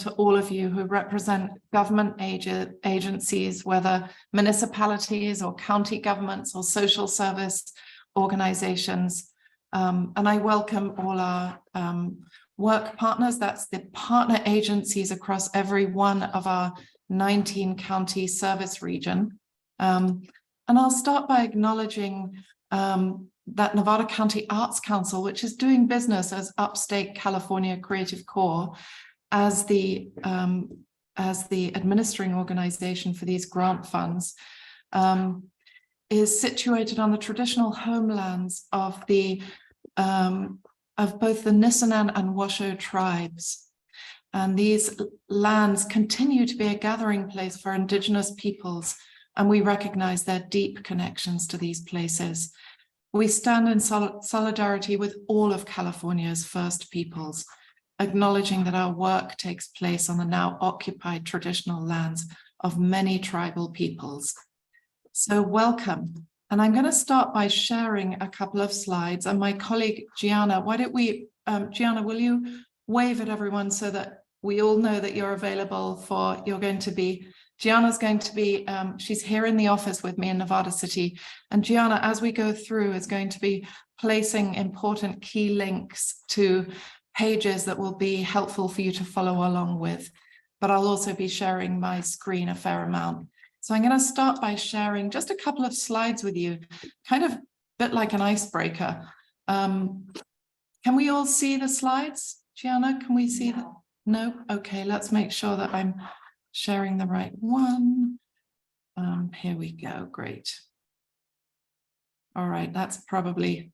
to all of you who represent government agencies, whether municipalities or county governments or social service organizations. And I welcome all our work partners. That's the partner agencies across every one of our 19 county service region. And I'll start by acknowledging that Nevada County Arts Council, which is doing business as Upstate California Creative Corps, as the administering organization for these grant funds, is situated on the traditional homelands of both the Nisenan and Washoe tribes. And these lands continue to be a gathering place for Indigenous peoples, and we recognize their deep connections to these places. We stand in solidarity with all of California's First Peoples, acknowledging that our work takes place on the now occupied traditional lands of many tribal peoples. So welcome. And I'm going to start by sharing a couple of slides. And my colleague Gianna, why don't we, Gianna, will you wave at everyone so that we all know that you're available for, Gianna's going to be, she's here in the office with me in Nevada City. And Gianna, as we go through, is going to be placing important key links to pages that will be helpful for you to follow along with. But I'll also be sharing my screen a fair amount. So I'm going to start by sharing just a couple of slides with you, kind of a bit like an icebreaker. Can we all see the slides? Gianna, can we see them? No? Okay, let's make sure that I'm sharing the right one. Here we go, great. All right, that's probably,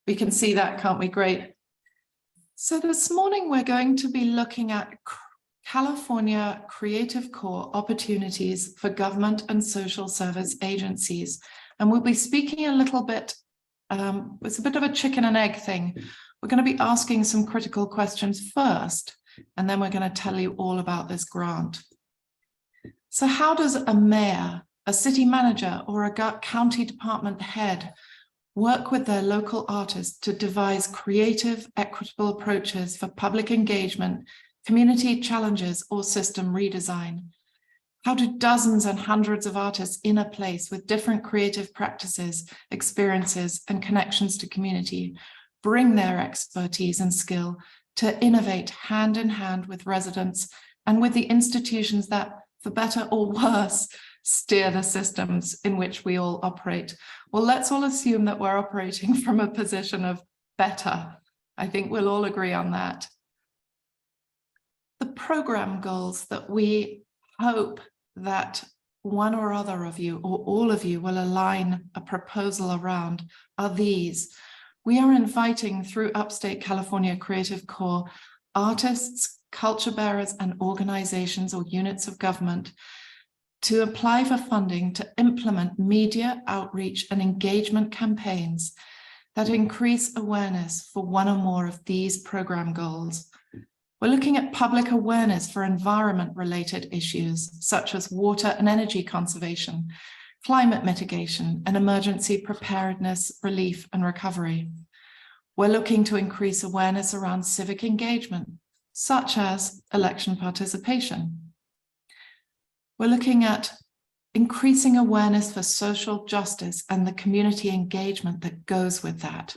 we can see that, can't we? Great. So this morning we're going to be looking at California Creative Corps opportunities for government and social service agencies. And we'll be speaking a little bit, it's a bit of a chicken and egg thing. We're going to be asking some critical questions first, and then we're going to tell you all about this grant. So how does a mayor, a city manager, or a county department head work with their local artists to devise creative, equitable approaches for public engagement, community challenges, or system redesign? How do dozens and hundreds of artists in a place with different creative practices, experiences, and connections to community bring their expertise and skill to innovate hand in hand with residents and with the institutions that, for better or worse, steer the systems in which we all operate? Well, let's all assume that we're operating from a position of better. I think we'll all agree on that. The program goals that we hope that one or other of you or all of you will align a proposal around are these. We are inviting through Upstate California Creative Corps artists, culture bearers, and organizations or units of government to apply for funding to implement media outreach and engagement campaigns that increase awareness for one or more of these program goals. We're looking at public awareness for environment-related issues such as water and energy conservation, climate mitigation, and emergency preparedness, relief, and recovery. We're looking to increase awareness around civic engagement, such as election participation. We're looking at increasing awareness for social justice and the community engagement that goes with that.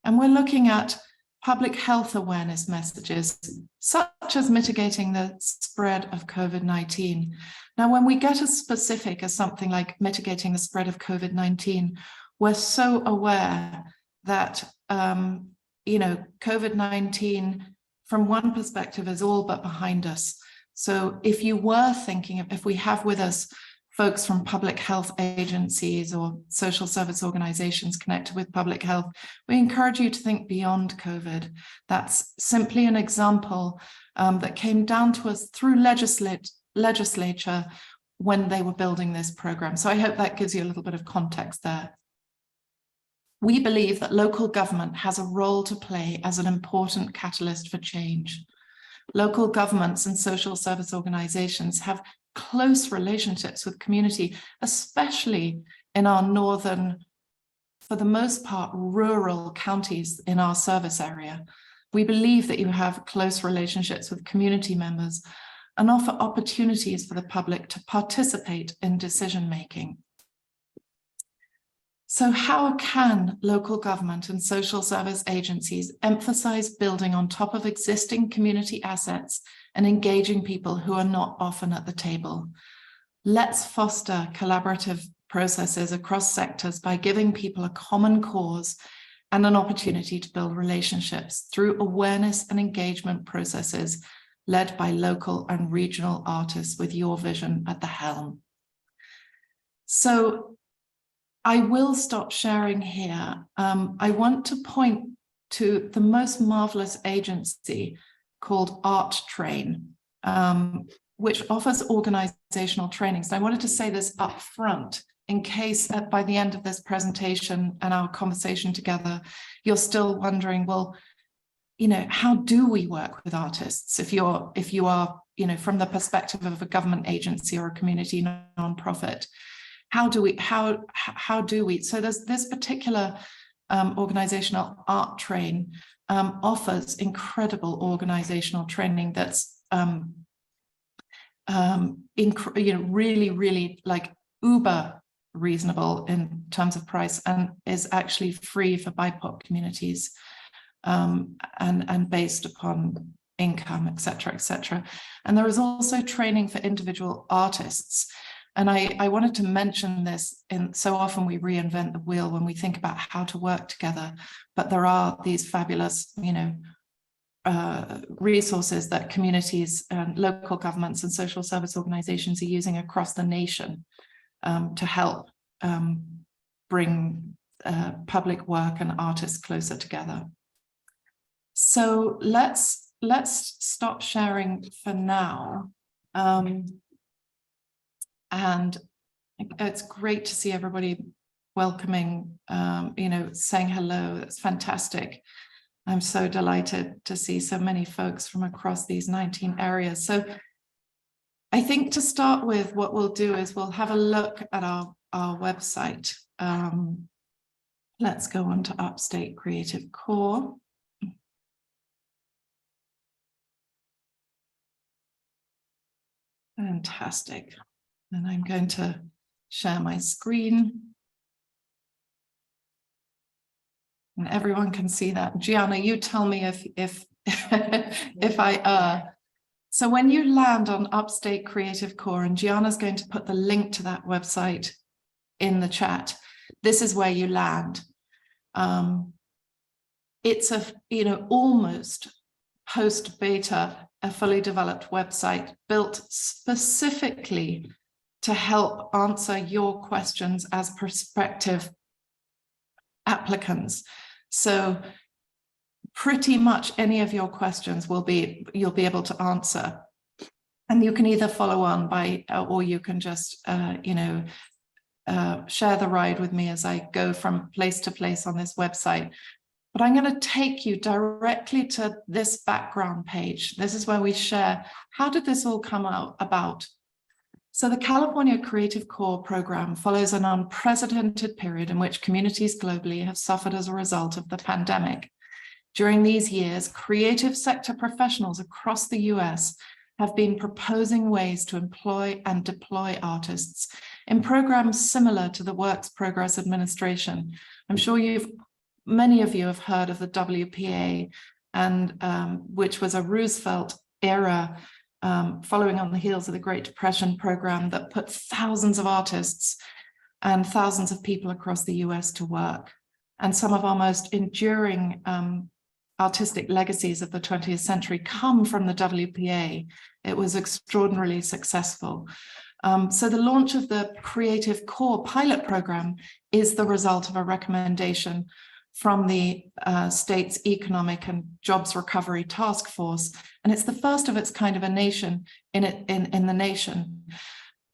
And we're looking at public health awareness messages, such as mitigating the spread of COVID-19. Now, when we get as specific as something like mitigating the spread of COVID-19, we're so aware that, COVID-19, from one perspective, is all but behind us. So if you were thinking of, if we have with us folks from public health agencies or social service organizations connected with public health, we encourage you to think beyond COVID. That's simply an example that came down to us through legislature when they were building this program. So I hope that gives you a little bit of context there. We believe that local government has a role to play as an important catalyst for change. Local governments and social service organizations have close relationships with community, especially in our northern, for the most part, rural counties in our service area. We believe that you have close relationships with community members and offer opportunities for the public to participate in decision-making. So how can local government and social service agencies emphasize building on top of existing community assets and engaging people who are not often at the table? Let's foster collaborative processes across sectors by giving people a common cause and an opportunity to build relationships through awareness and engagement processes led by local and regional artists with your vision at the helm. So I will stop sharing here. I want to point to the most marvelous agency called Art Train, which offers organizational trainings. And I wanted to say this up front in case by the end of this presentation and our conversation together, you're still wondering, well, you know, how do we work with artists if you are, you know, from the perspective of a government agency or a community nonprofit? How do we? So there's this particular organizational Art Train offers incredible organizational training that's really like uber reasonable in terms of price and is actually free for BIPOC communities and based upon income, et cetera, et cetera. And there is also training for individual artists. And I wanted to mention this, so often we reinvent the wheel when we think about how to work together, but there are these fabulous, you know, resources that communities and local governments and social service organizations are using across the nation to help bring public work and artists closer together. So let's stop sharing for now. And it's great to see everybody welcoming, you know, saying hello. It's fantastic. I'm so delighted to see so many folks from across these 19 areas. So I think to start with, what we'll do is we'll have a look at our website. Let's go on to Upstate Creative Corps. Fantastic. And I'm going to share my screen. And everyone can see that. Gianna, you tell me if I So when you land on Upstate Creative Corps, and Gianna's going to put the link to that website in the chat, this is where you land. It's a, you know, almost post-beta, a fully developed website built specifically to help answer your questions as prospective applicants. So pretty much any of your questions you'll be able to answer. And you can either follow on by, or you can just, you know, share the ride with me as I go from place to place on this website. But I'm going to take you directly to this background page. This is where we share, how did this all come about? So the California Creative Corps program follows an unprecedented period in which communities globally have suffered as a result of the pandemic. During these years, creative sector professionals across the US have been proposing ways to employ and deploy artists in programs similar to the Works Progress Administration. I'm sure many of you have heard of the WPA, and which was a Roosevelt era following on the heels of the Great Depression program that put thousands of artists and thousands of people across the US to work. And some of our most enduring artistic legacies of the 20th century come from the WPA. It was extraordinarily successful. So the launch of the Creative Corps pilot program is the result of a recommendation from the state's Economic and Jobs Recovery Task Force. And it's the first of its kind of a nation in the nation.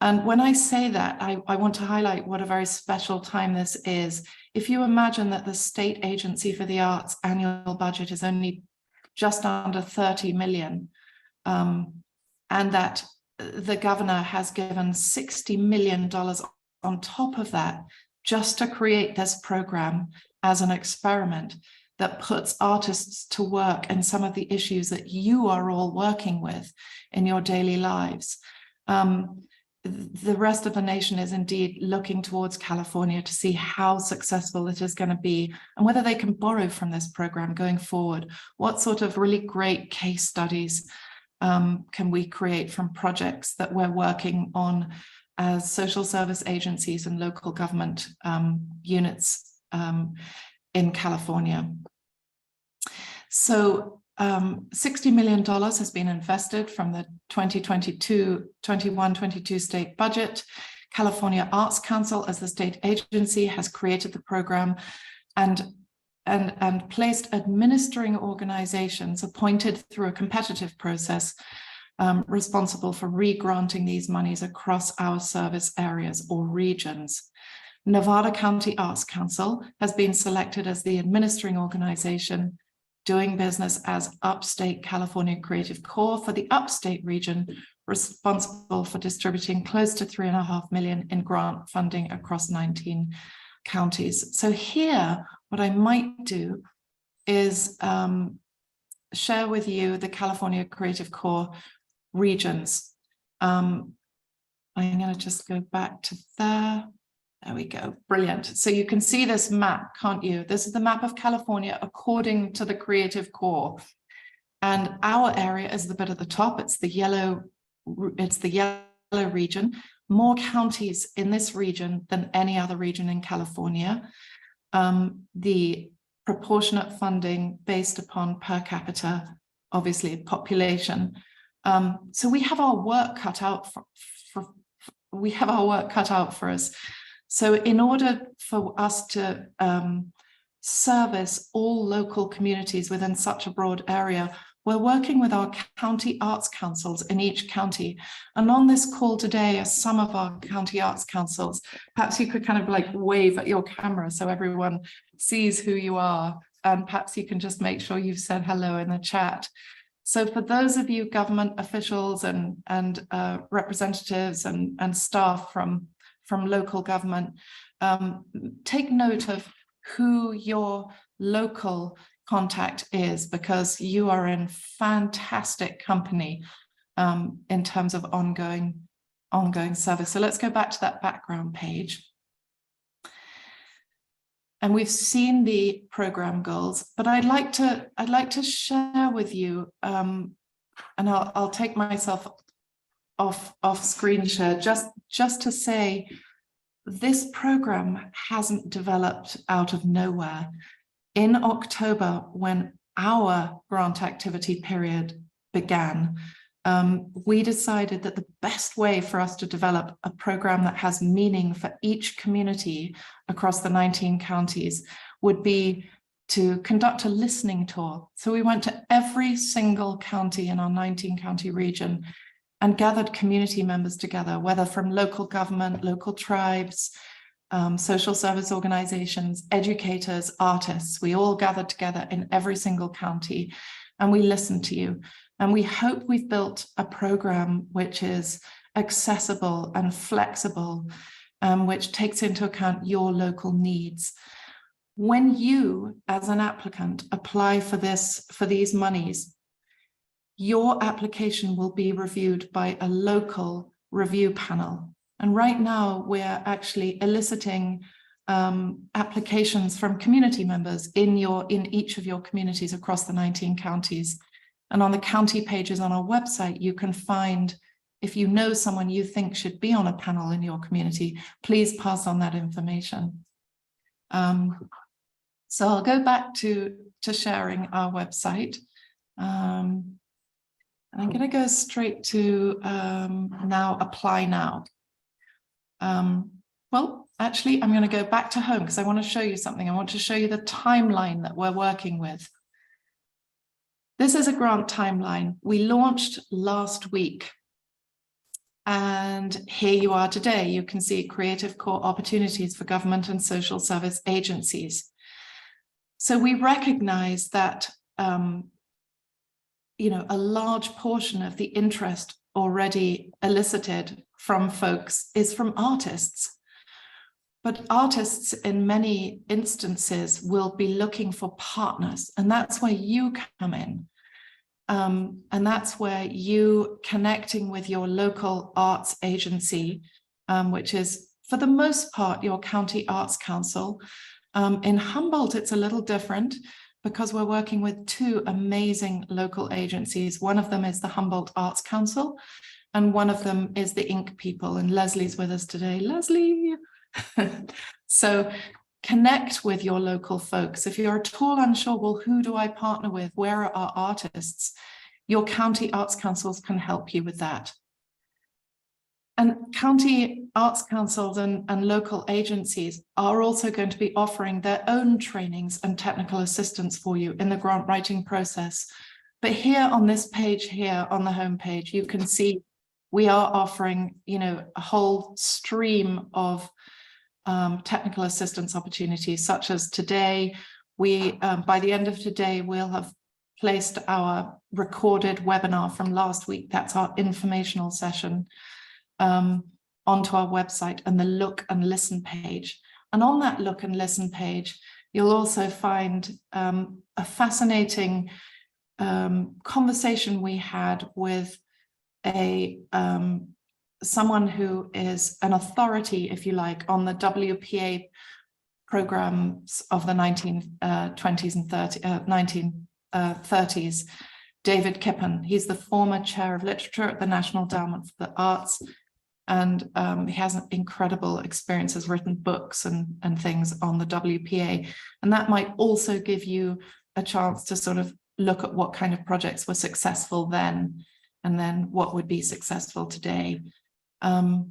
And when I say that, I want to highlight what a very special time this is. If you imagine that the State Agency for the Arts annual budget is only just under 30 million, and that the governor has given $60 million on top of that just to create this program as an experiment, that puts artists to work in some of the issues that you are all working with in your daily lives. The rest of the nation is indeed looking towards California to see how successful it is going to be and whether they can borrow from this program going forward. What sort of really great case studies can we create from projects that we're working on as social service agencies and local government units in California. So $60 million has been invested from the 21-22 state budget. California Arts Council, as the state agency, has created the program and placed administering organizations appointed through a competitive process responsible for re-granting these monies across our service areas or regions. Nevada County Arts Council has been selected as the administering organization doing business as Upstate California Creative Corps for the Upstate region, responsible for distributing close to $3.5 million in grant funding across 19 counties. So here, what I might do is share with you the California Creative Corps regions. I'm going to just go back to there. There we go. Brilliant. So you can see this map, can't you? This is the map of California according to the Creative Corps. And our area is the bit at the top. It's the yellow region. More counties in this region than any other region in California. The proportionate funding based upon per capita, obviously population. So we have our work cut out for us. So in order for us to service all local communities within such a broad area, we're working with our county arts councils in each county. And on this call today are some of our county arts councils. Perhaps you could kind of like wave at your camera so everyone sees who you are. And perhaps you can just make sure you've said hello in the chat. So for those of you government officials and representatives and staff from local government, take note of who your local contact is, because you are in fantastic company in terms of ongoing service. So let's go back to that background page. And we've seen the program goals, but I'd like to share with you, and I'll take myself off screen share just to say this program hasn't developed out of nowhere. In October, when our grant activity period began, we decided that the best way for us to develop a program that has meaning for each community across the 19 counties would be to conduct a listening tour. So we went to every single county in our 19 county region and gathered community members together, whether from local government, local tribes, social service organizations, educators, artists. We all gathered together in every single county and we listened to you. And we hope we've built a program which is accessible and flexible, which takes into account your local needs. When you, as an applicant, apply for these monies, your application will be reviewed by a local review panel. And right now, we're actually eliciting applications from community members in each of your communities across the 19 counties. And on the county pages on our website, you can find, if you know someone you think should be on a panel in your community, please pass on that information. So I'll go back to sharing our website. And I'm going to go straight to now apply now. Well, actually, I'm going to go back to home because I want to show you something. I want to show you the timeline that we're working with. This is a grant timeline. We launched last week. And here you are today. You can see Creative Corps opportunities for government and social service agencies. So we recognize that a large portion of the interest already elicited from folks is from artists. But artists in many instances will be looking for partners, and that's where you come in. And that's where you connecting with your local arts agency, which is for the most part your county arts council. In Humboldt, it's a little different because we're working with two amazing local agencies. One of them is the Humboldt Arts Council, and one of them is the Ink People. And Leslie's with us today. Leslie! So connect with your local folks. If you're at all unsure, well, who do I partner with? Where are our artists? Your county arts councils can help you with that. And county arts councils and local agencies are also going to be offering their own trainings and technical assistance for you in the grant writing process. But here on this page here on the homepage, you can see we are offering, a whole stream of technical assistance opportunities, such as today. We, by the end of today, we'll have placed our recorded webinar from last week. That's our informational session. Onto our website and the look and listen page. And on that look and listen page, you'll also find a fascinating conversation we had with someone who is an authority, if you like, on the WPA programs of the 1920s and 1930s, David Kippen. He's the former chair of literature at the National Endowment for the Arts. And he has an incredible experience, has written books and things on the WPA. And that might also give you a chance to sort of look at what kind of projects were successful then, and then what would be successful today. We're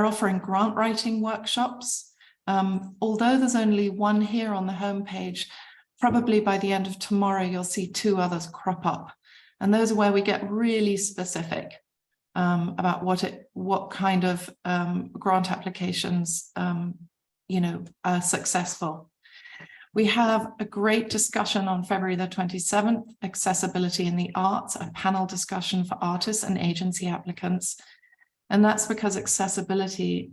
offering grant writing workshops. Although there's only one here on the homepage, probably by the end of tomorrow, you'll see two others crop up. And those are where we get really specific about what kind of grant applications, are successful. We have a great discussion on February the 27th, Accessibility in the Arts, a panel discussion for artists and agency applicants. And that's because accessibility,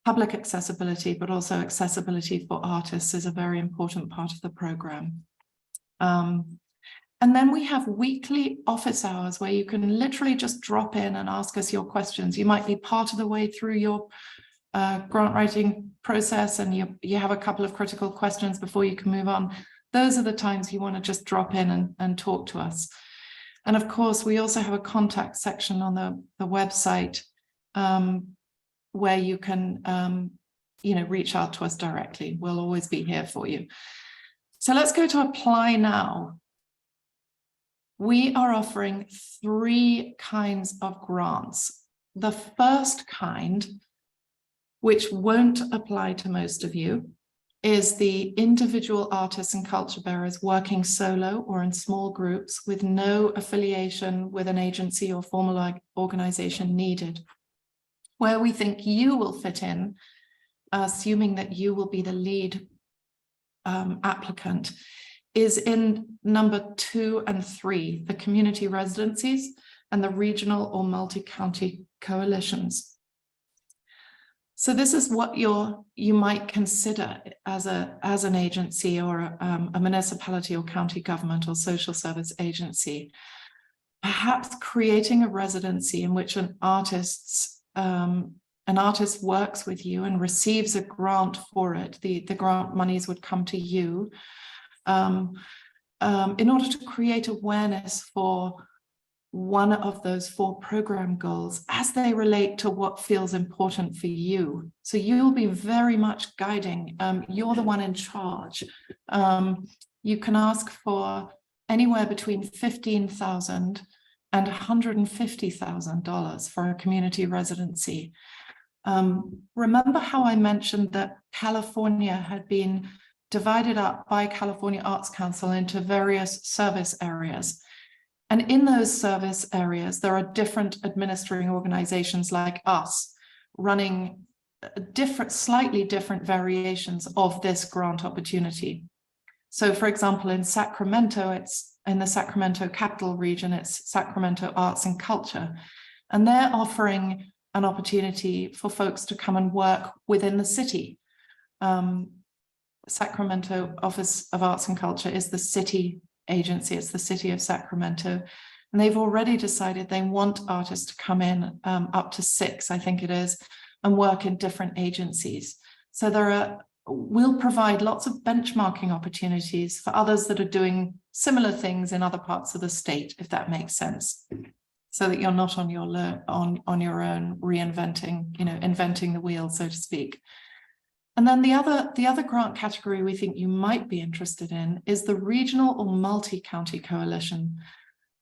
public accessibility, but also accessibility for artists is a very important part of the program. And then we have weekly office hours where you can literally just drop in and ask us your questions. You might be part of the way through your grant writing process and you have a couple of critical questions before you can move on. Those are the times you want to just drop in and talk to us. And of course, we also have a contact section on the website where you can reach out to us directly. We'll always be here for you. So let's go to apply now. We are offering 3 kinds of grants. The first kind, which won't apply to most of you, is the individual artists and culture bearers working solo or in small groups with no affiliation with an agency or formal organization needed. Where we think you will fit in, assuming that you will be the lead applicant, is in number 2 and 3, the community residencies and the regional or multi-county coalitions. So this is what you might consider as an agency or a municipality or county government or social service agency. Perhaps creating a residency in which an artist works with you and receives a grant for it. The grant monies would come to you. In order to create awareness for one of those 4 program goals as they relate to what feels important for you. So you'll be very much guiding. You're the one in charge. You can ask for anywhere between $15,000 and $150,000 for a community residency. Remember how I mentioned that California had been divided up by California Arts Council into various service areas. And in those service areas, there are different administering organizations like us running slightly different variations of this grant opportunity. So for example, in Sacramento, it's in the Sacramento capital region, it's Sacramento Arts and Culture. And they're offering an opportunity for folks to come and work within the city. Sacramento Office of Arts and Culture is the city agency. It's the city of Sacramento. And they've already decided they want artists to come in, up to 6, I think it is, and work in different agencies. So we'll provide lots of benchmarking opportunities for others that are doing similar things in other parts of the state, if that makes sense, so that you're not on your own reinventing, inventing the wheel, so to speak. And then the other grant category we think you might be interested in is the regional or multi-county coalition.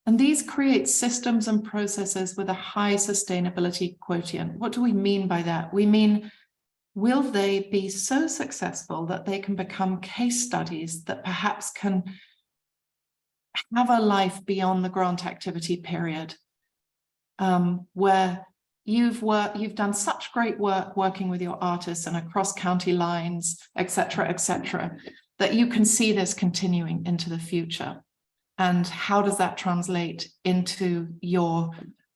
And these create systems and processes with a high sustainability quotient. What do we mean by that? We mean, will they be so successful that they can become case studies that perhaps can have a life beyond the grant activity period, where you've done such great work working with your artists and across county lines, et cetera, that you can see this continuing into the future. And how does that translate into your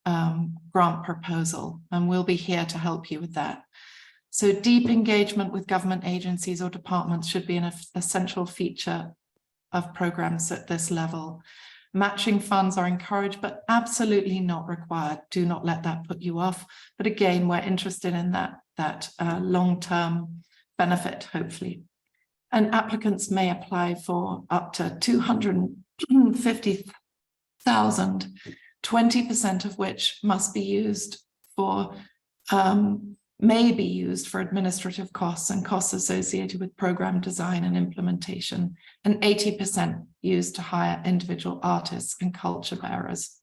grant proposal? And we'll be here to help you with that. So deep engagement with government agencies or departments should be an essential feature of programs at this level. Matching funds are encouraged, but absolutely not required. Do not let that put you off. But again, we're interested in that long-term benefit, hopefully. And applicants may apply for up to $250,000, 20% of which must be used for, may be used for administrative costs and costs associated with program design and implementation, and 80% used to hire individual artists and culture bearers.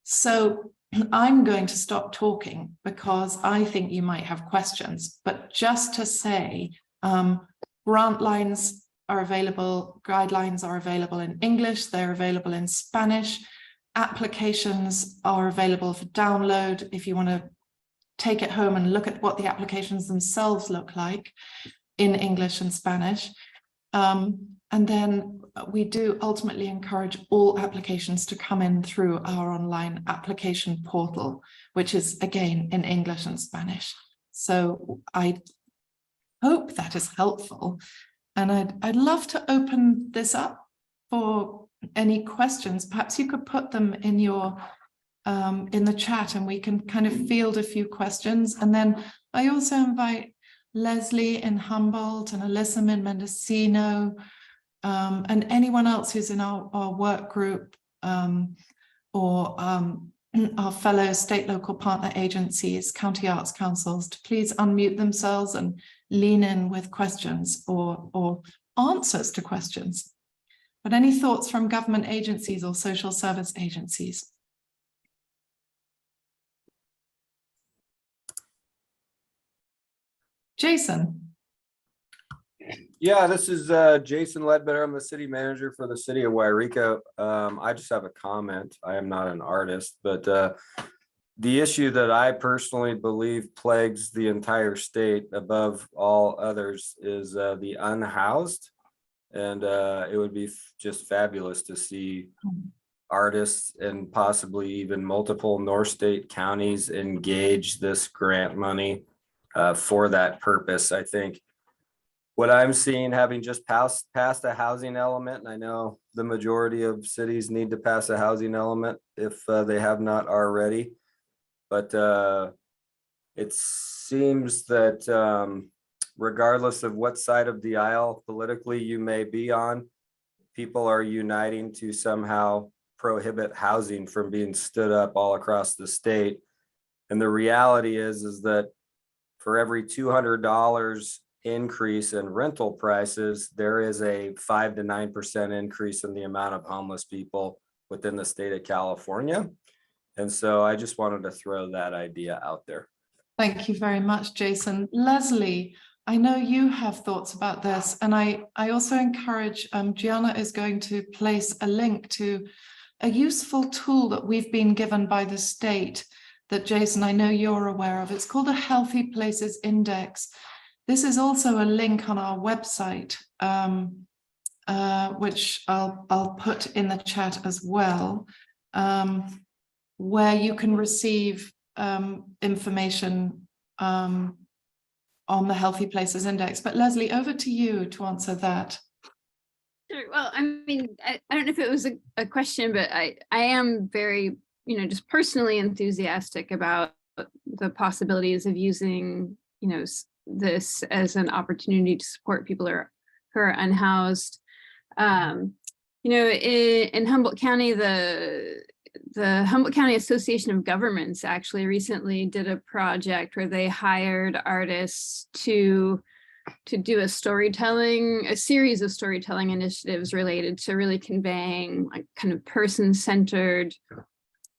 So I'm going to stop talking because I think you might have questions, but just to say, grant lines are available, guidelines are available in English, they're available in Spanish, applications are available for download if you want to take it home and look at what the applications themselves look like in English and Spanish. And then we do ultimately encourage all applications to come in through our online application portal, which is again in English and Spanish. So I hope that is helpful. And I'd love to open this up for any questions. Perhaps you could put them in your in the chat and we can kind of field a few questions. And then I also invite Leslie in Humboldt and Alyssa in Mendocino, and anyone else who's in our work group or our fellow state local partner agencies, county arts councils, to please unmute themselves and lean in with questions or answers to questions. But any thoughts from government agencies or social service agencies? Jason. Yeah, this is Jason Ledbetter. I'm the city manager for the city of Wairika. I just have a comment. I am not an artist, but the issue that I personally believe plagues the entire state above all others is the unhoused. And it would be just fabulous to see artists and possibly even multiple North State counties engage this grant money for that purpose. I think what I'm seeing, having just passed a housing element, and I know the majority of cities need to pass a housing element if they have not already, but it seems that regardless of what side of the aisle politically you may be on, people are uniting to somehow prohibit housing from being stood up all across the state. And the reality is that for every $200 increase in rental prices, there is a 5 to 9% increase in the amount of homeless people within the state of California. And so I just wanted to throw that idea out there. Thank you very much, Jason. Leslie, I know you have thoughts about this, and I also encourage, Gianna is going to place a link to a useful tool that we've been given by the state that, Jason, I know you're aware of. It's called a Healthy Places Index. This is also a link on our website, which I'll put in the chat as well, where you can receive information on the Healthy Places Index. But Leslie, over to you to answer that. Sure. Well, I mean, I don't know if it was a question, but I am very, just personally enthusiastic about the possibilities of using, this as an opportunity to support people who are unhoused. In Humboldt County, the Humboldt County Association of Governments actually recently did a project where they hired artists to do a series of storytelling initiatives related to really conveying like kind of person-centered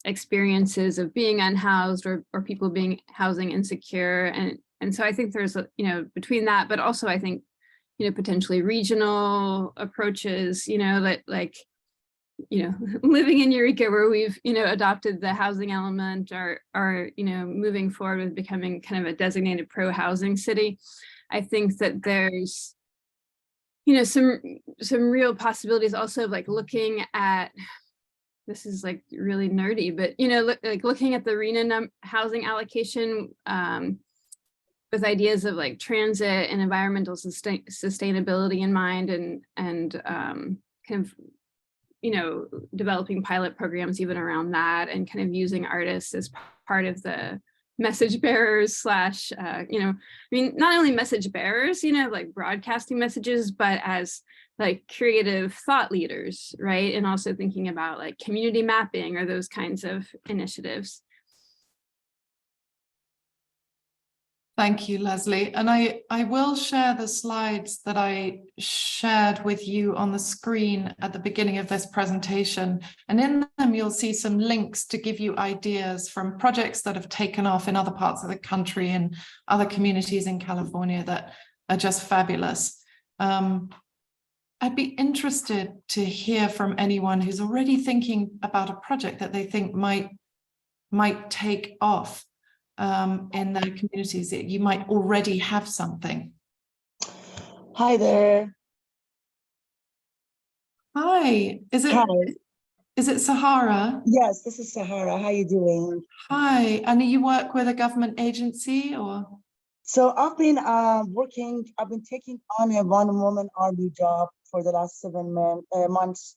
experiences of being unhoused or people being housing insecure. And so I think there's, between that, but also I think, potentially regional approaches, living in Eureka where we've, adopted the housing element or moving forward with becoming kind of a designated pro-housing city. I think that there's, some real possibilities also of like looking at, this is like really nerdy, but, like looking at the RENA housing allocation with ideas of like transit and environmental sustainability in mind and kind of, developing pilot programs even around that and kind of using artists as part of the message bearers / not only message bearers, like broadcasting messages, but as like creative thought leaders, right? And also thinking about like community mapping or those kinds of initiatives. Thank you, Leslie. And I will share the slides that I shared with you on the screen at the beginning of this presentation. And in them, you'll see some links to give you ideas from projects that have taken off in other parts of the country and other communities in California that are just fabulous. I'd be interested to hear from anyone who's already thinking about a project that they think might take off in their communities. You might already have something. Hi there. Hi. Is it Sahara? Yes, this is Sahara. How you doing? Hi. And you work with a government agency or? So I've been taking on a one-woman army job for the last 7 months,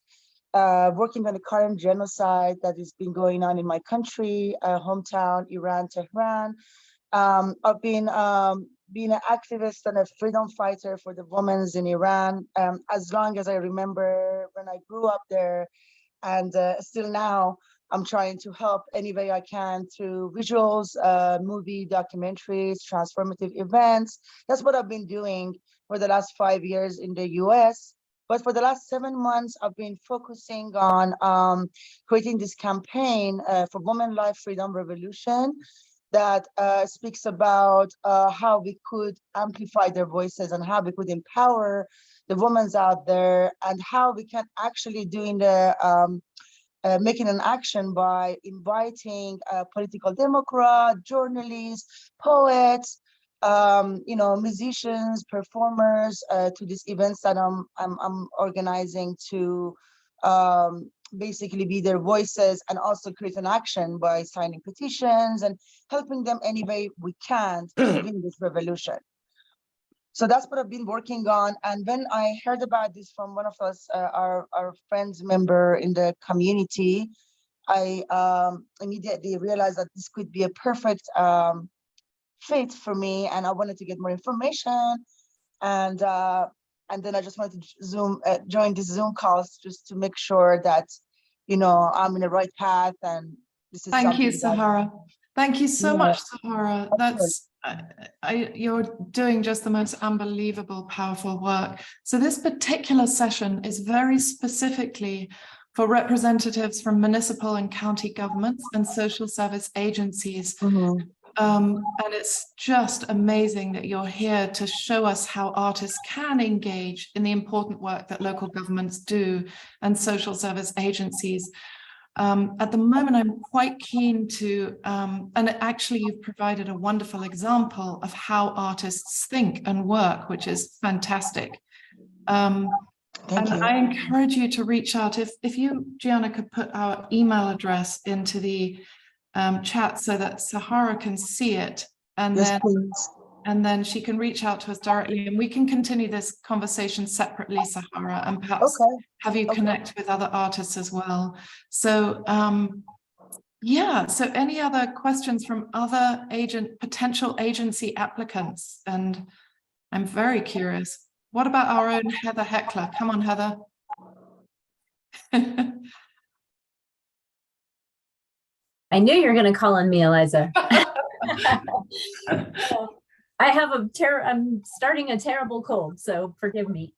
working on the current genocide that has been going on in my country, hometown, Iran, Tehran. I've been being an activist and a freedom fighter for the women in Iran as long as I remember when I grew up there, and still now I'm trying to help any way I can through visuals, movie, documentaries, transformative events. That's what I've been doing for the last 5 years in the US. But for the last 7 months, I've been focusing on creating this campaign for Women Life Freedom Revolution that speaks about how we could amplify their voices and how we could empower the women out there, and how we can actually do making an action by inviting political democrats, journalists, poets, musicians, performers to these events that I'm organizing to basically be their voices and also create an action by signing petitions and helping them any way we can to win this revolution. So that's what I've been working on. And when I heard about this from one of us, our friends member in the community, I immediately realized that this could be a perfect fit for me, and I wanted to get more information, and then I just wanted to join this Zoom calls just to make sure that I'm in the right path, and this is. Thank you, Sahara. Thank you so much, Sahara. That's you're doing just the most unbelievable, powerful work. So this particular session is very specifically for representatives from municipal and county governments and social service agencies. Mm-hmm. And it's just amazing that you're here to show us how artists can engage in the important work that local governments do and social service agencies. At the moment, I'm quite keen to, and actually you've provided a wonderful example of how artists think and work, which is fantastic. And I encourage you to reach out. If you, Gianna, could put our email address into the chat so that Sahara can see it, and Yes, then please. she can reach out to us directly, and we can continue this conversation separately, Sahara, and perhaps Okay. have you connect with other artists as well. So yeah, so any other questions from other potential agency applicants? And I'm very curious. What about our own Heather Heckler? Come on, Heather. I knew you were going to call on me, Eliza. I have I'm starting a terrible cold, so forgive me.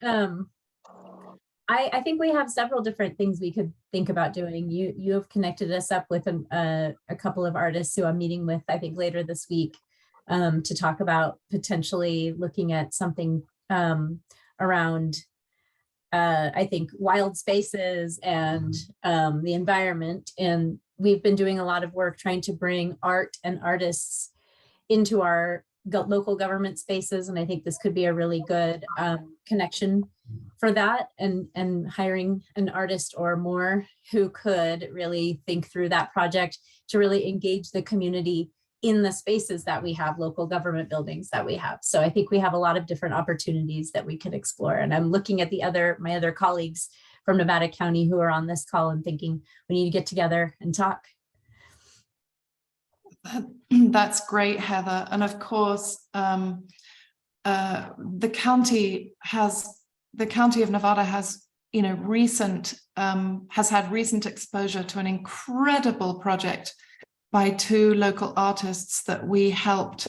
I think we have several different things we could think about doing. You have connected us up with a couple of artists who I'm meeting with, I think, later this week, to talk about potentially looking at something around, I think, wild spaces and the environment. And we've been doing a lot of work trying to bring art and artists into our local government spaces. And I think this could be a really good connection for that, and hiring an artist or more who could really think through that project to really engage the community in the spaces that we have, local government buildings that we have. So I think we have a lot of different opportunities that we could explore. And I'm looking at my other colleagues from Nevada County who are on this call and thinking we need to get together and talk. That's great, Heather. And of course, the county of Nevada has, has had recent exposure to an incredible project by two local artists that we helped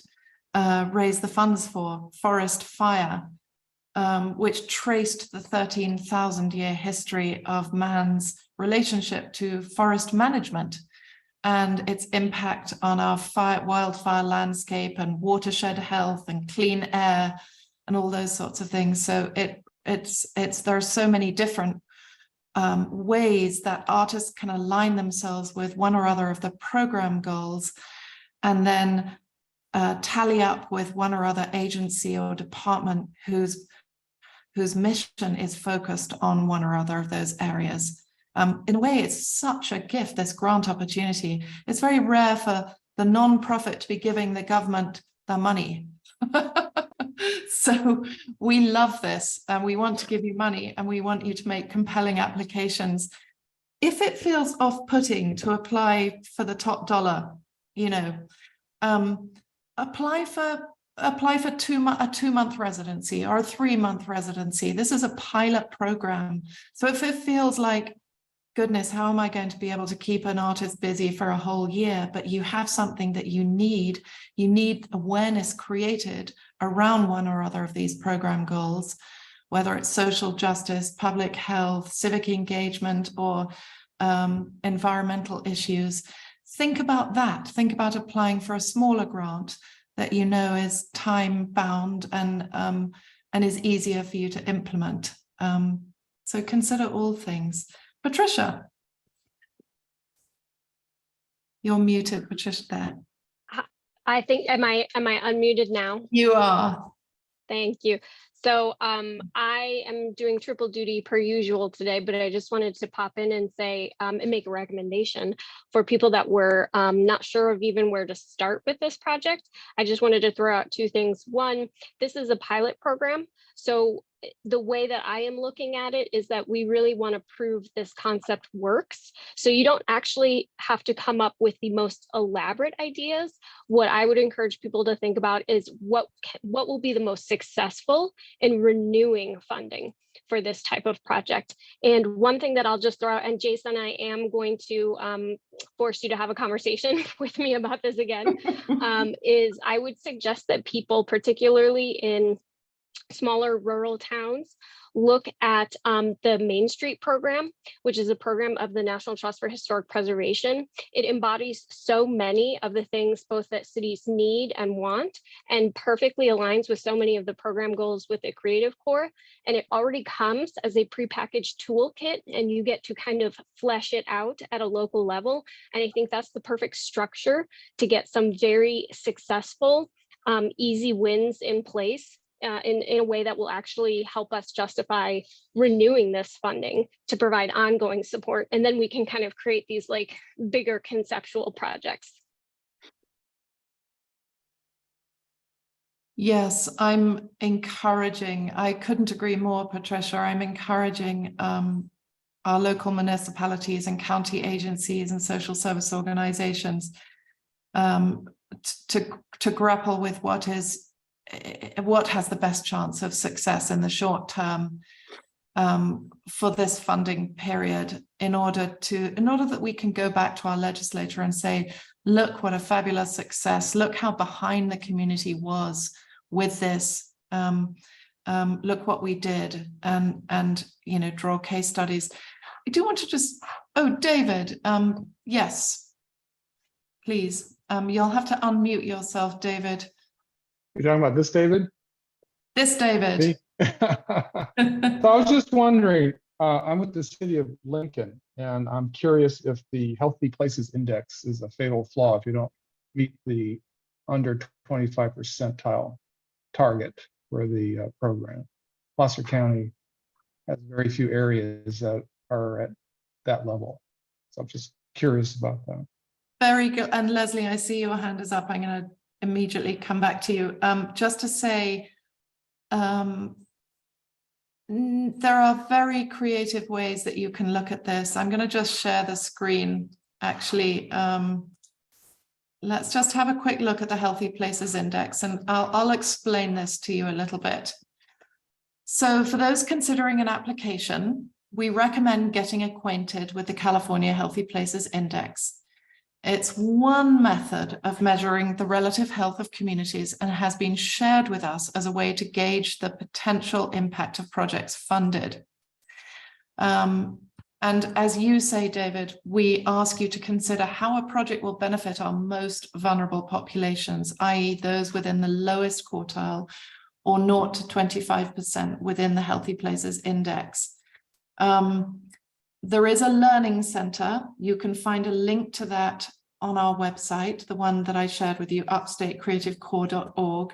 raise the funds for, Forest Fire, which traced the 13,000-year history of man's relationship to forest management and its impact on our wildfire landscape and watershed health and clean air and all those sorts of things. So there are so many different ways that artists can align themselves with one or other of the program goals, and then tally up with one or other agency or department whose mission is focused on one or other of those areas. In a way, it's such a gift, this grant opportunity. It's very rare for the non-profit to be giving the government their money. So we love this, and we want to give you money, and we want you to make compelling applications. If it feels off-putting to apply for the top dollar, apply for a 2-month residency or a 3-month residency. This is a pilot program. So if it feels like, goodness, how am I going to be able to keep an artist busy for a whole year? But you have something that you need awareness created around one or other of these program goals, whether it's social justice, public health, civic engagement, or environmental issues. Think about that. Think about applying for a smaller grant that is time bound and is easier for you to implement. So consider all things. Patricia, you're muted, Patricia, there. I think, am I unmuted now? You are. Thank you. So I am doing triple duty per usual today, but I just wanted to pop in and say and make a recommendation for people that were not sure of even where to start with this project. I just wanted to throw out 2 things. One, this is a pilot program. So the way that I am looking at it is that we really want to prove this concept works. So you don't actually have to come up with the most elaborate ideas. What I would encourage people to think about is what will be the most successful in renewing funding for this type of project. And one thing that I'll just throw out, and Jason, I am going to force you to have a conversation with me about this again, is I would suggest that people, particularly in smaller rural towns, look at the Main Street program, which is a program of the National Trust for Historic Preservation. It embodies so many of the things both that cities need and want, and perfectly aligns with so many of the program goals with the Creative Corps. And it already comes as a prepackaged toolkit, and you get to kind of flesh it out at a local level. And I think that's the perfect structure to get some very successful, easy wins in place in a way that will actually help us justify renewing this funding to provide ongoing support. And then we can kind of create these like bigger conceptual projects. Yes, I'm encouraging, I couldn't agree more, Patricia. I'm encouraging our local municipalities and county agencies and social service organizations to grapple with what has the best chance of success in the short term for this funding period, in order that we can go back to our legislature and say, look what a fabulous success, look how behind the community was with this, look what we did, and you know, draw case studies. I do want to just, oh, David, yes, please. You'll have to unmute yourself, David. You're talking about this, David? This David. So I was just wondering, I'm with the city of Lincoln, and I'm curious if the Healthy Places Index is a fatal flaw if you don't meet the under 25 percentile target for the program. Placer County has very few areas that are at that level. So I'm just curious about that. Very good. And Leslie, I see your hand is up. I'm going to immediately come back to you. Just to say, there are very creative ways that you can look at this. I'm going to just share the screen. Actually, let's just have a quick look at the Healthy Places Index, and I'll explain this to you a little bit. So for those considering an application, we recommend getting acquainted with the California Healthy Places Index. It's one method of measuring the relative health of communities and has been shared with us as a way to gauge the potential impact of projects funded. And as you say, David, we ask you to consider how a project will benefit our most vulnerable populations, i.e. those within the lowest quartile or 0 to 25% within the Healthy Places Index. There is a learning center. You can find a link to that on our website, the one that I shared with you, upstatecreativecorps.org.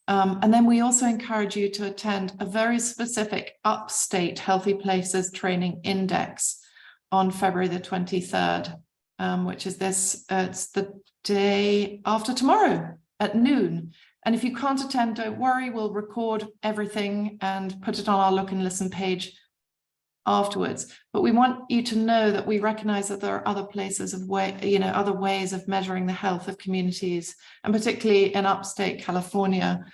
And then we also encourage you to attend a very specific Upstate Healthy Places Training Index on February the 23rd, which is this, it's the day after tomorrow at noon. And if you can't attend, don't worry, we'll record everything and put it on our Look and Listen page afterwards. But we want you to know that we recognize that there are other places of other ways of measuring the health of communities, and particularly in upstate California,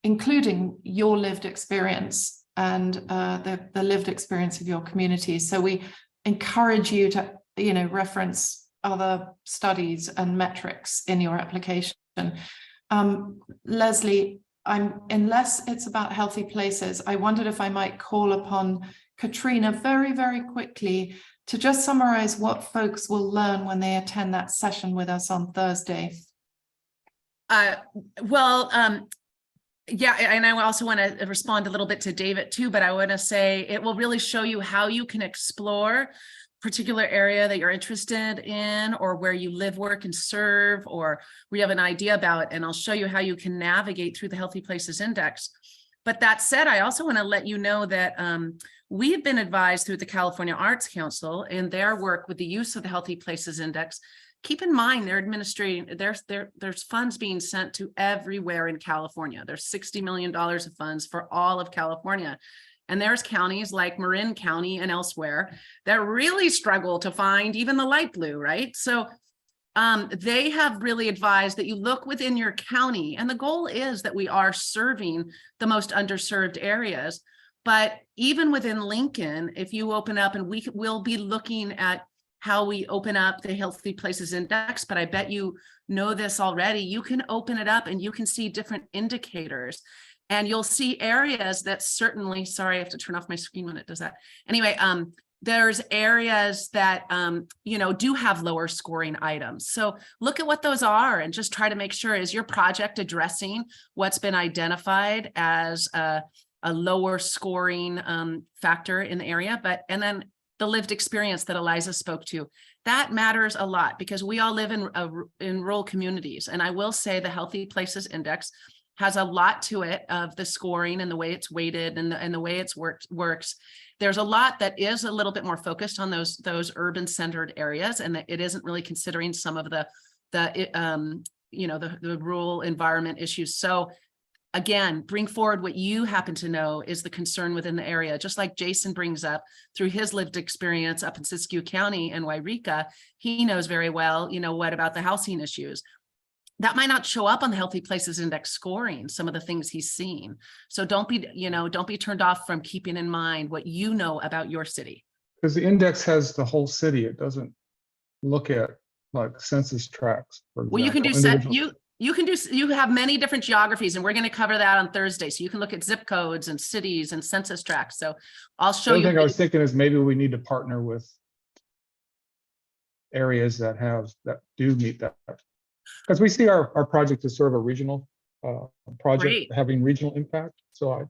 including your lived experience and the lived experience of your community. So we encourage you to reference other studies and metrics in your application. Leslie, unless it's about healthy places, I wondered if I might call upon Katrina very, very quickly to just summarize what folks will learn when they attend that session with us on Thursday. Yeah, and I also want to respond a little bit to David too, but I want to say it will really show you how you can explore particular area that you're interested in, or where you live, work, and serve, or we have an idea about, and I'll show you how you can navigate through the Healthy Places Index. But that said, I also want to let you know that we have been advised through the California Arts Council in their work with the use of the Healthy Places Index. Keep in mind, they're administrating, there's funds being sent to everywhere in California. There's $60 million of funds for all of California. And there's counties like Marin County and elsewhere that really struggle to find even the light blue, right? So they have really advised that you look within your county, and the goal is that we are serving the most underserved areas. But even within Lincoln, if you open up, and we will be looking at how we open up the Healthy Places Index, but I bet you know this already, you can open it up and you can see different indicators. And you'll see areas that certainly, sorry, I have to turn off my screen when it does that. Anyway, there's areas that, do have lower scoring items. So look at what those are and just try to make sure, is your project addressing what's been identified as a lower scoring factor in the area, and then the lived experience that Eliza spoke to. That matters a lot because we all live in rural communities. And I will say the Healthy Places Index has a lot to it of the scoring and the way it's weighted and the way it's works. There's a lot that is a little bit more focused on those urban centered areas, and that it isn't really considering some of the rural environment issues. So again, bring forward what you happen to know is the concern within the area, just like Jason brings up through his lived experience up in Siskiyou County and Wairika. He knows very well, what about the housing issues that might not show up on the Healthy Places Index scoring, some of the things he's seen. So don't be turned off from keeping in mind what you know about your city. Because the index has the whole city. It doesn't look at like census tracts, for example. Well, you can do you have many different geographies, and we're going to cover that on Thursday. So you can look at zip codes and cities and census tracts. So I'll show you. The other thing I was thinking is maybe we need to partner with areas that do meet that. Because we see our project as sort of a regional project. Great. Having regional impact. So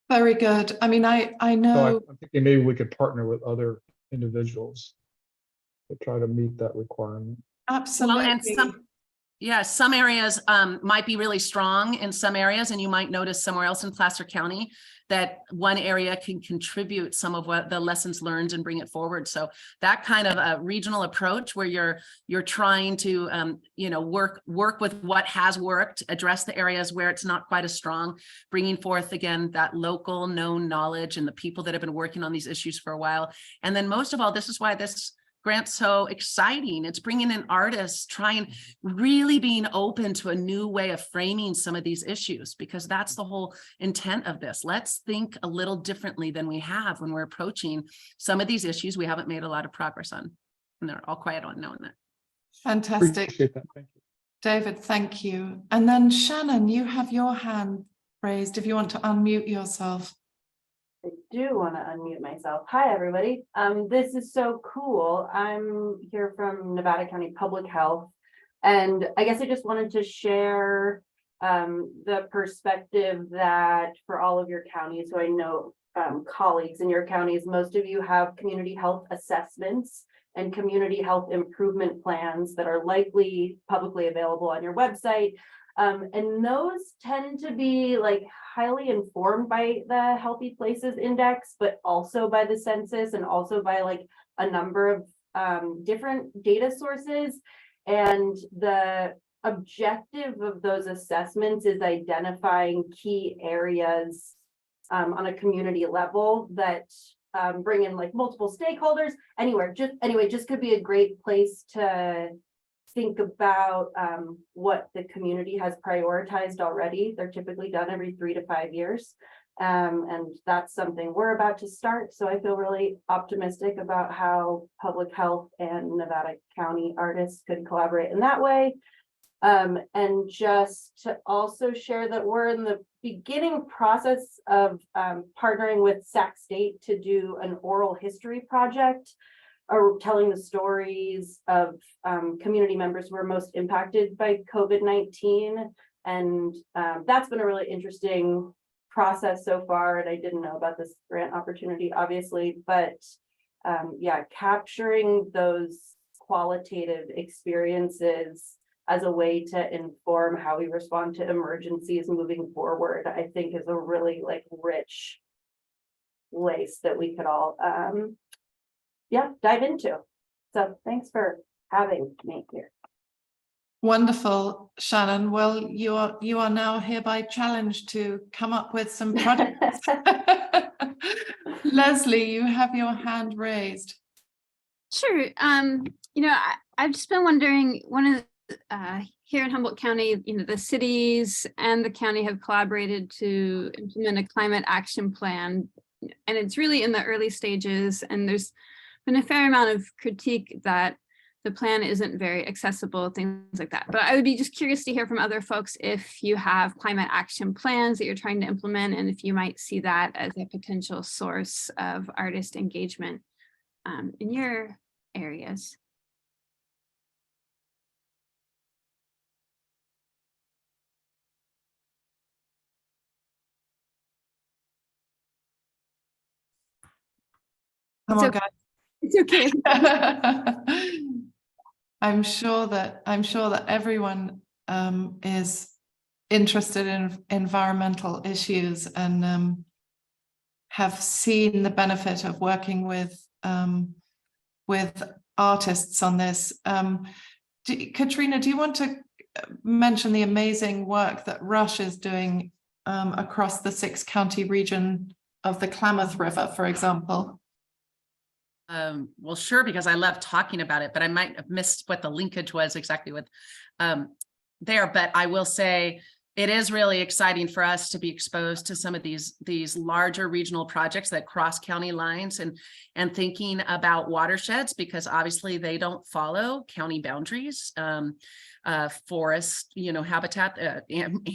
very good. I mean, I know. So I'm thinking maybe we could partner with other individuals to try to meet that requirement. Absolutely. Well, and some areas might be really strong in some areas, and you might notice somewhere else in Placer County that one area can contribute some of what the lessons learned and bring it forward. So that kind of a regional approach where you're trying to work with what has worked, address the areas where it's not quite as strong, bringing forth again that local known knowledge and the people that have been working on these issues for a while. And then most of all, this is why this grant's so exciting. It's bringing in artists, really being open to a new way of framing some of these issues, because that's the whole intent of this. Let's think a little differently than we have when we're approaching some of these issues we haven't made a lot of progress on. And they're all quiet on knowing that. Fantastic. Appreciate that. Thank you. David, thank you. And then Shannon, you have your hand raised if you want to unmute yourself. I do want to unmute myself. Hi, everybody. This is so cool. I'm here from Nevada County Public Health, and I guess I just wanted to share the perspective that for all of your counties, so I know colleagues in your counties, most of you have community health assessments and community health improvement plans that are likely publicly available on your website. And those tend to be like highly informed by the Healthy Places Index, but also by the census and also by like a number of different data sources. And the objective of those assessments is identifying key areas on a community level that bring in like multiple stakeholders. Just could be a great place to think about what the community has prioritized already. They're typically done every 3 to 5 years. And that's something we're about to start. So I feel really optimistic about how public health and Nevada County artists could collaborate in that way. And just to also share that we're in the beginning process of partnering with Sac State to do an oral history project, or telling the stories of community members who are most impacted by COVID-19. And that's been a really interesting process so far. And I didn't know about this grant opportunity, obviously, but capturing those qualitative experiences as a way to inform how we respond to emergencies moving forward, I think is a really like rich place that we could all dive into. So thanks for having me here. Wonderful, Shannon. Well, you are now hereby challenged to come up with some projects. Leslie, you have your hand raised. Sure. I've just been wondering, here in Humboldt County, the cities and the county have collaborated to implement a climate action plan, and it's really in the early stages, and there's been a fair amount of critique that the plan isn't very accessible, things like that. But I would be just curious to hear from other folks if you have climate action plans that you're trying to implement, and if you might see that as a potential source of artist engagement in your areas. Come on, guys. It's okay. I'm sure that everyone is interested in environmental issues and have seen the benefit of working with artists on this. Katrina, do you want to mention the amazing work that Rush is doing across the 6-county region of the Klamath River, for example? Well, sure, because I love talking about it, but I might have missed what the linkage was exactly with there. But I will say it is really exciting for us to be exposed to some of these larger regional projects that cross county lines and thinking about watersheds, because obviously they don't follow county boundaries. Forest, habitat,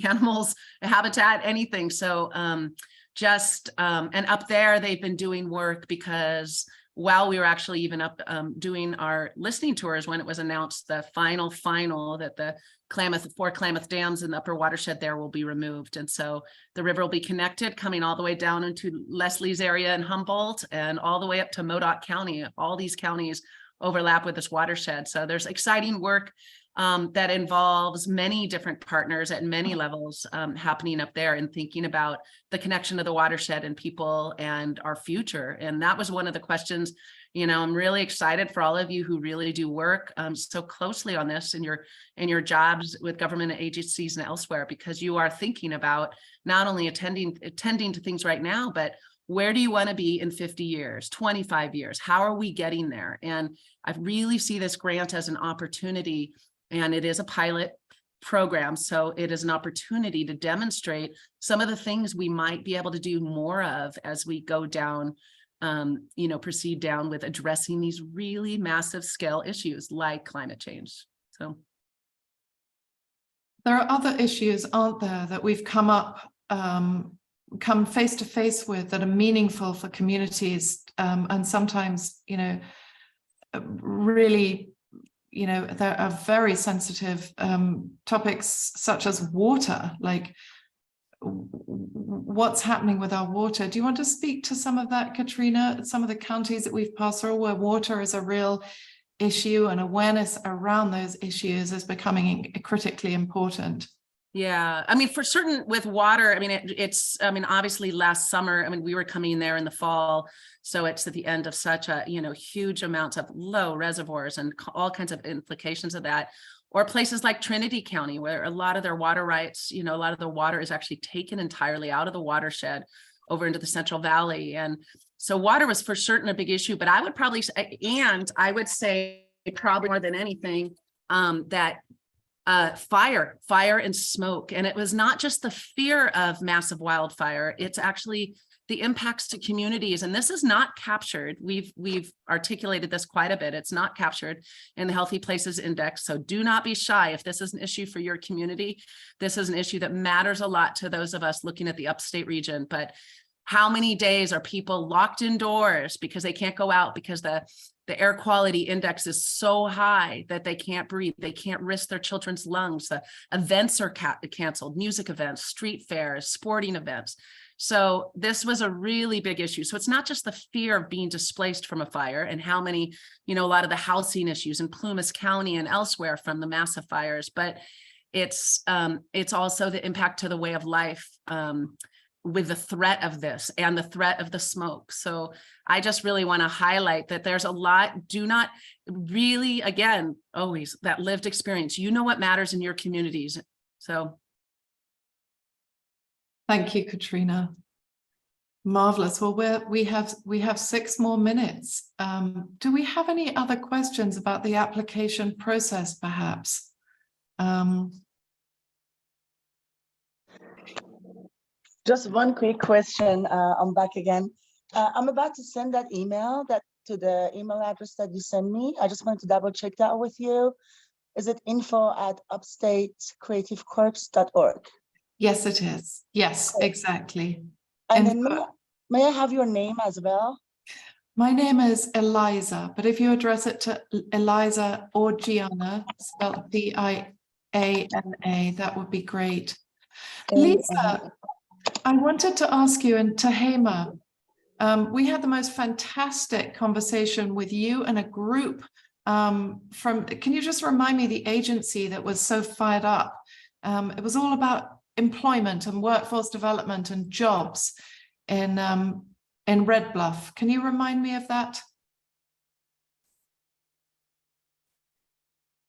animals, habitat, anything. So and up there, they've been doing work because while we were actually even up doing our listening tours, when it was announced the final that the four Klamath dams in the upper watershed there will be removed. And so the river will be connected, coming all the way down into Leslie's area in Humboldt and all the way up to Modoc County. All these counties overlap with this watershed. So there's exciting work that involves many different partners at many levels happening up there, and thinking about the connection to the watershed and people and our future. And that was one of the questions, I'm really excited for all of you who really do work so closely on this in your jobs with government agencies and elsewhere, because you are thinking about not only attending to things right now, but where do you want to be in 50 years, 25 years? How are we getting there? And I really see this grant as an opportunity. And it is a pilot program, so it is an opportunity to demonstrate some of the things we might be able to do more of as we go down, proceed down with addressing these really massive scale issues like climate change. So there are other issues, aren't there, that we've come face to face with that are meaningful for communities, and sometimes, really. There are very sensitive topics such as water, like what's happening with our water. Do you want to speak to some of that, Katrina? Some of the counties that we've passed through where water is a real issue and awareness around those issues is becoming critically important. Yeah, for certain with water, it's obviously last summer, we were coming there in the fall. So it's at the end of such a, huge amounts of low reservoirs and all kinds of implications of that. Or places like Trinity County, where a lot of their water rights, a lot of the water is actually taken entirely out of the watershed over into the Central Valley. And so water was for certain a big issue, but I would probably say, and I would say probably more than anything, that fire and smoke. And it was not just the fear of massive wildfire, it's actually the impacts to communities. And this is not captured. We've articulated this quite a bit. It's not captured in the Healthy Places Index. So do not be shy. If this is an issue for your community, this is an issue that matters a lot to those of us looking at the upstate region. But how many days are people locked indoors because they can't go out because the air quality index is so high that they can't breathe, they can't risk their children's lungs. The events are canceled, music events, street fairs, sporting events. So this was a really big issue. So it's not just the fear of being displaced from a fire and how many, a lot of the housing issues in Plumas County and elsewhere from the massive fires, but it's also the impact to the way of life with the threat of this and the threat of the smoke. So I just really want to highlight that there's a lot. Do not really, again, always that lived experience, what matters in your communities. So. Thank you, Katrina. Marvelous. Well, we have 6 more minutes. Do we have any other questions about the application process, perhaps? Just one quick question. I'm back again. I'm about to send that email to the email address that you sent me. I just wanted to double check that with you. Is it info@upstatecreativecorps.org? Yes, it is. Yes, exactly. And then may I have your name as well? My name is Eliza, but if you address it to Eliza or Gianna, spelled D-I-A-N-A, that would be great. Lisa, I wanted to ask you, and Tehama, we had the most fantastic conversation with you and a group can you just remind me the agency that was so fired up? It was all about employment and workforce development and jobs in Red Bluff. Can you remind me of that?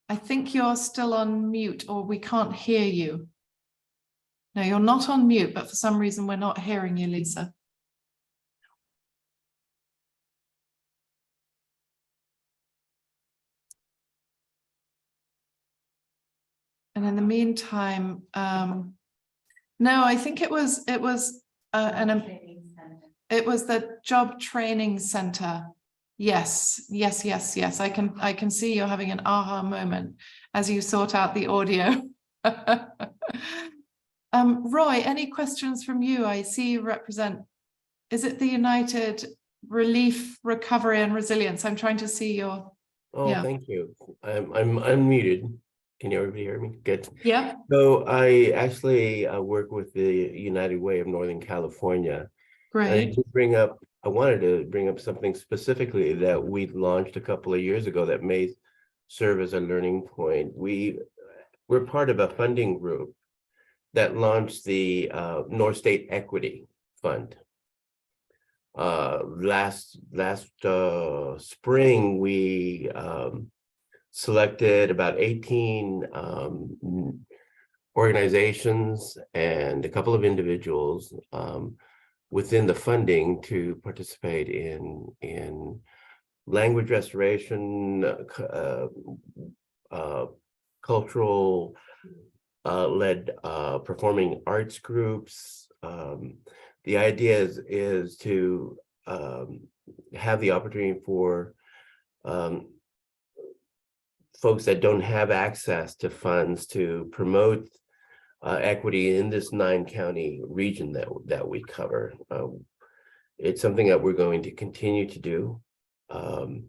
I think you're still on mute, or we can't hear you. No, you're not on mute, but for some reason we're not hearing you, Lisa. And in the meantime, no, I think it was the job training center. Yes. I can see you're having an aha moment as you sort out the audio. Roy, any questions from you? I see you represent, is it the United Relief, Recovery and Resilience? I'm trying to see your. Oh, yeah. Thank you. I'm unmuted. Can everybody hear me? Good. Yeah. So I actually work with the United Way of Northern California. Great. I wanted to bring up something specifically that we launched a couple of years ago that may serve as a learning point. We're part of a funding group that launched the North State Equity Fund. Last spring, we selected about 18 organizations and a couple of individuals within the funding to participate in language restoration, cultural led performing arts groups. The idea is to have the opportunity for folks that don't have access to funds to promote equity in this 9-county region that we cover. It's something that we're going to continue to do. And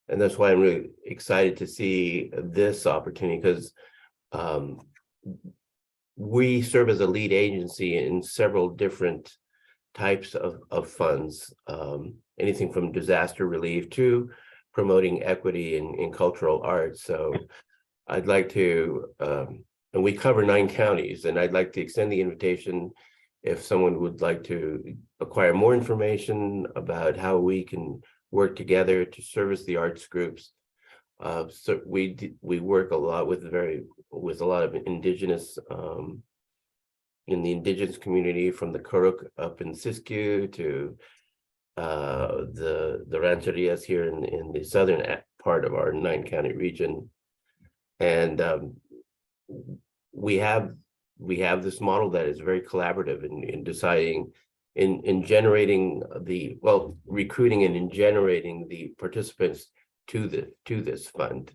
that's why I'm really excited to see this opportunity, because we serve as a lead agency in several different types of funds, anything from disaster relief to promoting equity in cultural arts. So I'd like to, and we cover 9 counties, and I'd like to extend the invitation if someone would like to acquire more information about how we can work together to service the arts groups. So we work a lot with a lot of indigenous in the indigenous community, from the Kuruk up in Siskiyou to the rancherias here in the southern part of our 9-county region. And we have this model that is very collaborative in deciding, in generating recruiting and in generating the participants to this fund.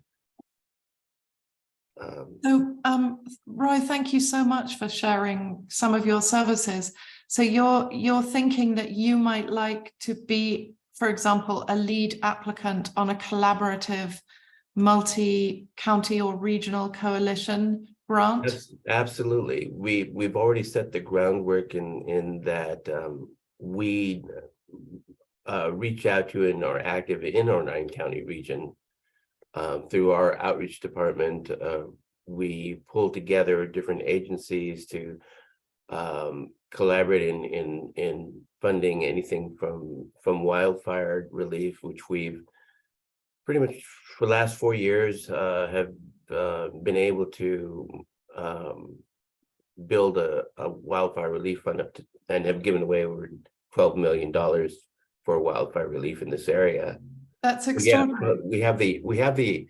So, Roy, thank you so much for sharing some of your services. So you're thinking that you might like to be, for example, a lead applicant on a collaborative multi-county or regional coalition grant? Yes, absolutely. We've already set the groundwork in that we reach out to and are active in our 9-county region. Through our outreach department, we pull together different agencies to collaborate in funding anything from wildfire relief, which we've pretty much for the last 4 years have been able to build a wildfire relief fund up to, and have given away over $12 million for wildfire relief in this area. That's extraordinary. Yeah, we have the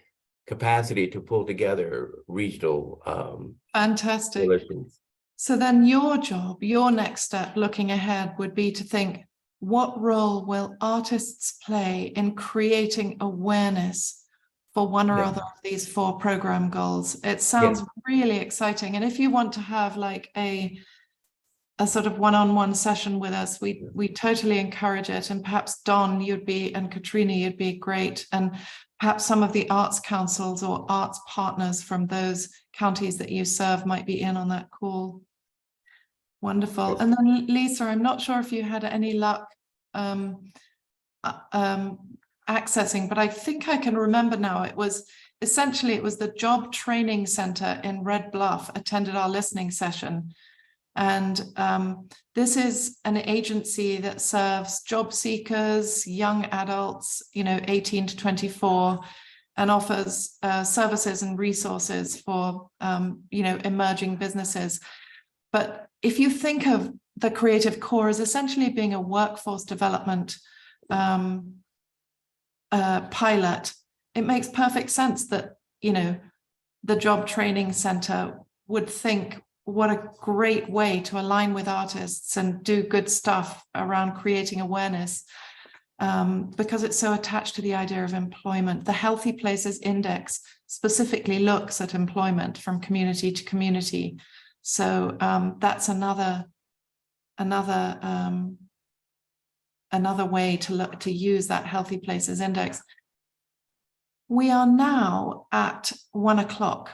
capacity to pull together regional Fantastic. coalitions. So then your job, your next step looking ahead would be to think, what role will artists play in creating awareness for one or other of these 4 program goals? It sounds really exciting. And if you want to have like a sort of one-on-one session with us, we totally encourage it. And perhaps Don, and Katrina, you'd be great. And perhaps some of the arts councils or arts partners from those counties that you serve might be in on that call. Wonderful. And then Lisa, I'm not sure if you had any luck accessing, but I think I can remember now. It was the Job Training Center in Red Bluff attended our listening session. And this is an agency that serves job seekers, young adults, 18 to 24, and offers services and resources for, emerging businesses. But if you think of the Creative Corps as essentially being a workforce development pilot, it makes perfect sense that, the Job Training Center would think, what a great way to align with artists and do good stuff around creating awareness, because it's so attached to the idea of employment. The Healthy Places Index specifically looks at employment from community to community. So that's another way to use that Healthy Places Index. We are now at 1 o'clock.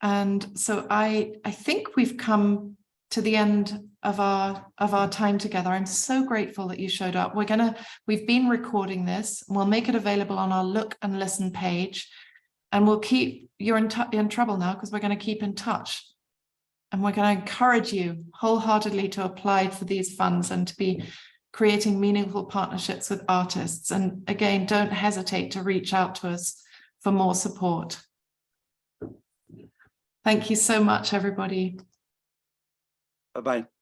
And so I think we've come to the end of our time together. I'm so grateful that you showed up. We've been recording this, and we'll make it available on our Look and Listen page. And we'll keep, you're in trouble now because we're going to keep in touch. And we're going to encourage you wholeheartedly to apply for these funds and to be creating meaningful partnerships with artists. And again, don't hesitate to reach out to us for more support. Thank you so much, everybody. Bye-bye.